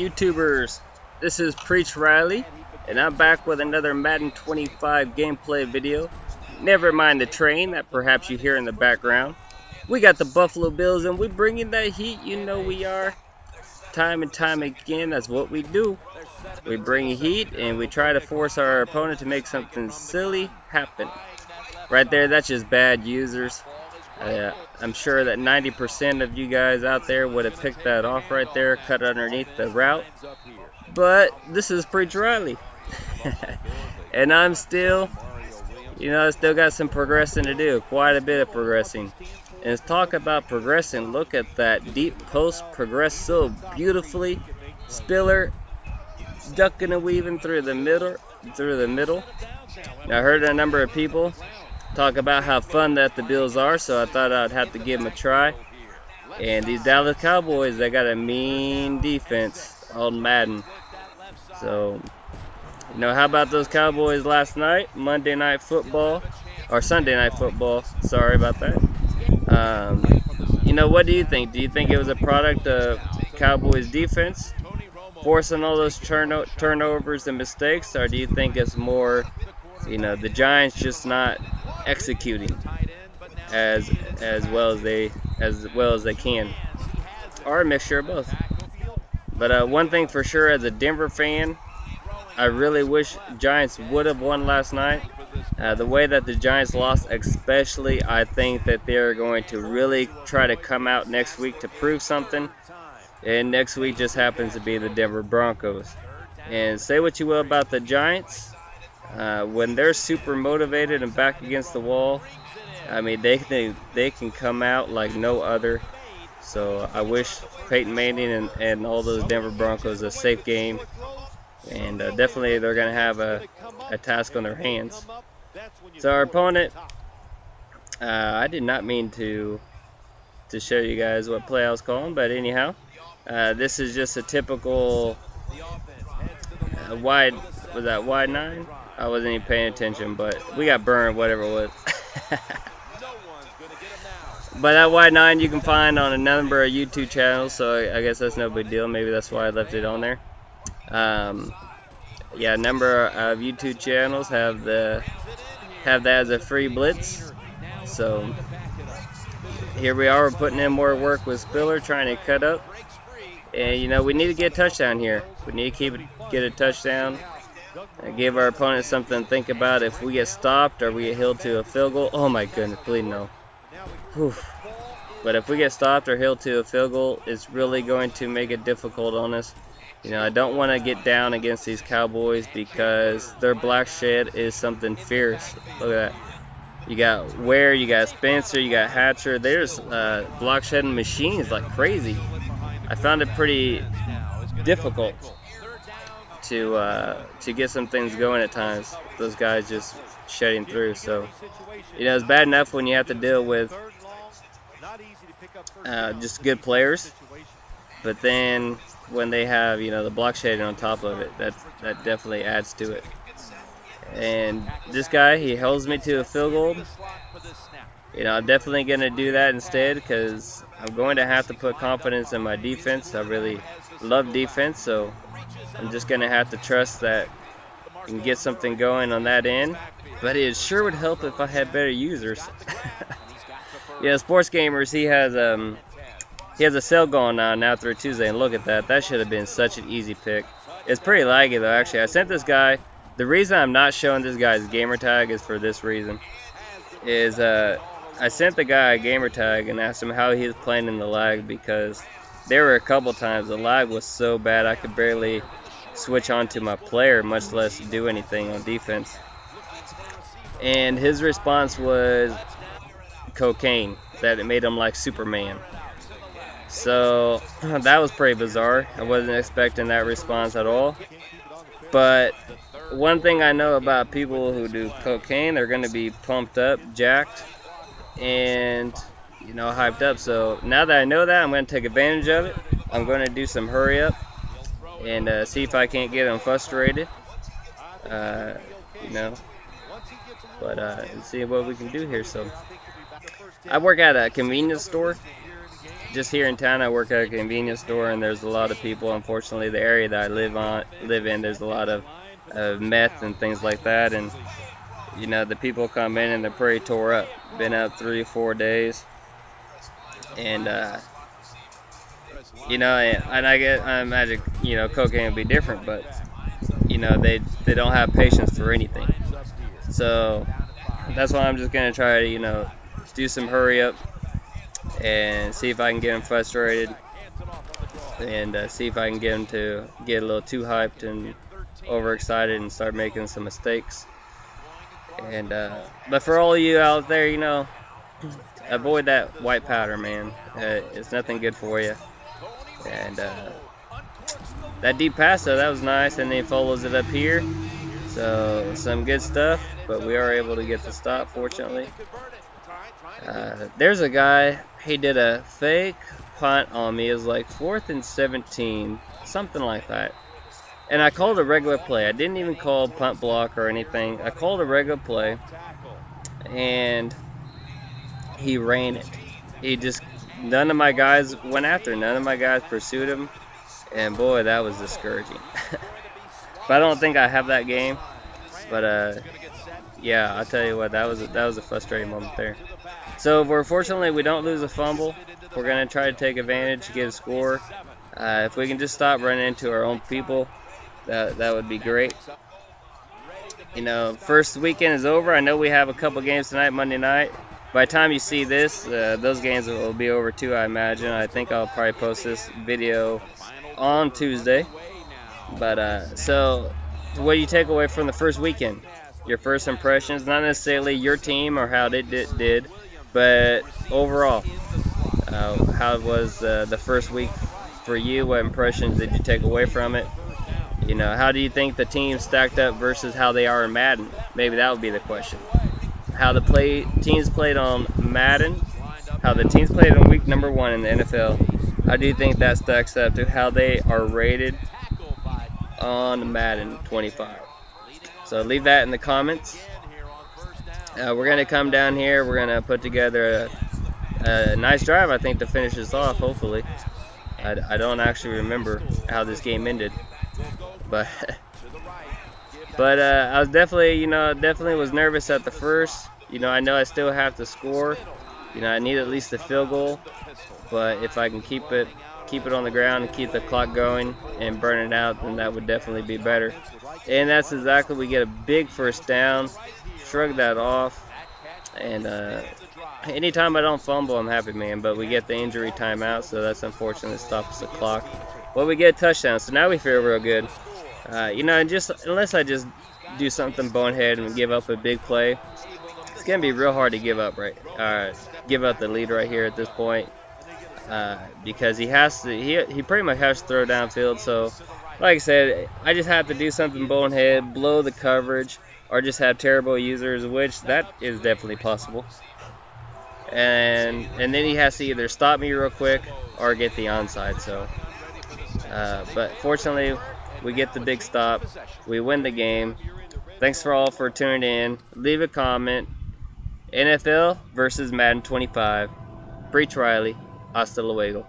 YouTubers? This is Preach Riley, and I'm back with another Madden 25 gameplay video. Never mind the train that perhaps you hear in the background. We got the Buffalo Bills, and we bringing that heat. You know we are. Time and time again, that's what we do. We bring heat, and we try to force our opponent to make something silly happen. Right there, that's just bad users. I'm sure that 90% of you guys out there would have picked that off right there, cut underneath the route. But this is Preach Riley. And I'm still, I still got some progressing to do, quite a bit of progressing. And let's talk about progressing. Look at that deep post progress so beautifully. Spiller ducking and weaving through the middle. Now, I heard a number of people talk about how fun that the Bills are, so I thought I'd have to give them a try. And these Dallas Cowboys, they got a mean defense on Madden. So, how about those Cowboys last night? Monday Night Football, or Sunday Night Football, sorry about that. What do you think? Do you think it was a product of Cowboys defense forcing all those turnovers and mistakes, or do you think it's more, the Giants just not executing as well as they can, or a mixture of both? But one thing for sure, as a Denver fan, I really wish Giants would have won last night. The way that the Giants lost, especially, I think that they're going to really try to come out next week to prove something. And next week just happens to be the Denver Broncos. And say what you will about the Giants, when they're super motivated and back against the wall, they can come out like no other. So I wish Peyton Manning and all those Denver Broncos a safe game. And definitely they're going to have a task on their hands. So our opponent, I did not mean to show you guys what play I was calling, but anyhow, this is just a typical wide 9? I wasn't even paying attention, but we got burned, whatever it was. But that wide 9 you can find on a number of YouTube channels, so I guess that's no big deal. Maybe that's why I left it on there. A number of YouTube channels have that as a free blitz. So here we are, we're putting in more work with Spiller, trying to cut up. And we need to get a touchdown here. We need to get a touchdown and give our opponent something to think about. If we get stopped or we get held to a field goal, oh my goodness, please no. Whew. But if we get stopped or held to a field goal, it's really going to make it difficult on us. I don't want to get down against these Cowboys because their black shed is something fierce. Look at that. You got Ware, you got Spencer, you got Hatcher. There's block shedding machines like crazy. I found it pretty difficult to get some things going at times. Those guys just shedding through. So, it's bad enough when you have to deal with just good players, but then when they have the block shedding on top of it, that definitely adds to it. And this guy, he holds me to a field goal. I'm definitely going to do that instead because I'm going to have to put confidence in my defense. I really love defense, so I'm just going to have to trust that I can get something going on that end. But it sure would help if I had better users. Sports Gamers, he has a sale going on now through Tuesday, and look at that. That should have been such an easy pick. It's pretty laggy though, actually. I sent this guy. The reason I'm not showing this guy's gamer tag is for this reason. I sent the guy a gamer tag and asked him how he was playing in the lag, because there were a couple times the lag was so bad I could barely switch on to my player, much less do anything on defense. And his response was Cocain, that it made him like Superman. So that was pretty bizarre. I wasn't expecting that response at all. But one thing I know about people who do cocaine, they're going to be pumped up, jacked, and hyped up. So now that I know that, I'm going to take advantage of it. I'm going to do some hurry up and see if I can't get them frustrated. And see what we can do here. So I work at a convenience store, just here in town, I work at a convenience store, and there's a lot of people. Unfortunately, the area that I live in, there's a lot of meth and things like that, and you know, the people come in and they're pretty tore up. Been out 3 or 4 days, and you know, and I imagine, you know, cocaine would be different, but you know, they don't have patience for anything. So that's why I'm just gonna try to, you know, do some hurry up and see if I can get them frustrated, and see if I can get them to get a little too hyped and overexcited and start making some mistakes. And but for all of you out there, you know, avoid that white powder, man. It's nothing good for you. And that deep pass, though, that was nice, and then he follows it up here. So some good stuff, but we are able to get the stop, fortunately. There's a guy, he did a fake punt on me. It was like 4th and 17, something like that. And I called a regular play. I didn't even call punt block or anything. I called a regular play, and he ran it. He just, none of my guys went after him. None of my guys pursued him. And boy, that was discouraging. But I don't think I have that game. But yeah, I'll tell you what, that was a frustrating moment there. So fortunately, we don't lose a fumble. We're gonna try to take advantage, get a score. If we can just stop running into our own people, that would be great. You know, first weekend is over. I know we have a couple games tonight, Monday night. By the time you see this, those games will be over too, I imagine. I think I'll probably post this video on Tuesday. But so what do you take away from the first weekend? Your first impressions, not necessarily your team or how it did, but overall, how was the first week for you? What impressions did you take away from it? You know, how do you think the team stacked up versus how they are in Madden? Maybe that would be the question. How the teams played on Madden, how the teams played on week number 1 in the NFL. How do you think that stacks up to how they are rated on Madden 25? So leave that in the comments. We're going to come down here. We're going to put together a nice drive, I think, to finish this off, hopefully. I don't actually remember how this game ended. But I was definitely, definitely was nervous at the first. I know I still have to score. I need at least a field goal. But if I can keep it on the ground and keep the clock going and burn it out, then that would definitely be better. And that's exactly, we get a big first down, shrug that off, and anytime I don't fumble, I'm happy, man. But we get the injury timeout, so that's unfortunate. It stops the clock. But we get a touchdown, so now we feel real good. And just unless I just do something bonehead and give up a big play, it's gonna be real hard to give up give up the lead right here at this point. Because he pretty much has to throw downfield. So like I said, I just have to do something bonehead, blow the coverage, or just have terrible users, which that is definitely possible. And then he has to either stop me real quick or get the onside. So but fortunately, we get the big stop. We win the game. Thanks for all for tuning in. Leave a comment. NFL versus Madden 25. Preach Riley. Hasta luego.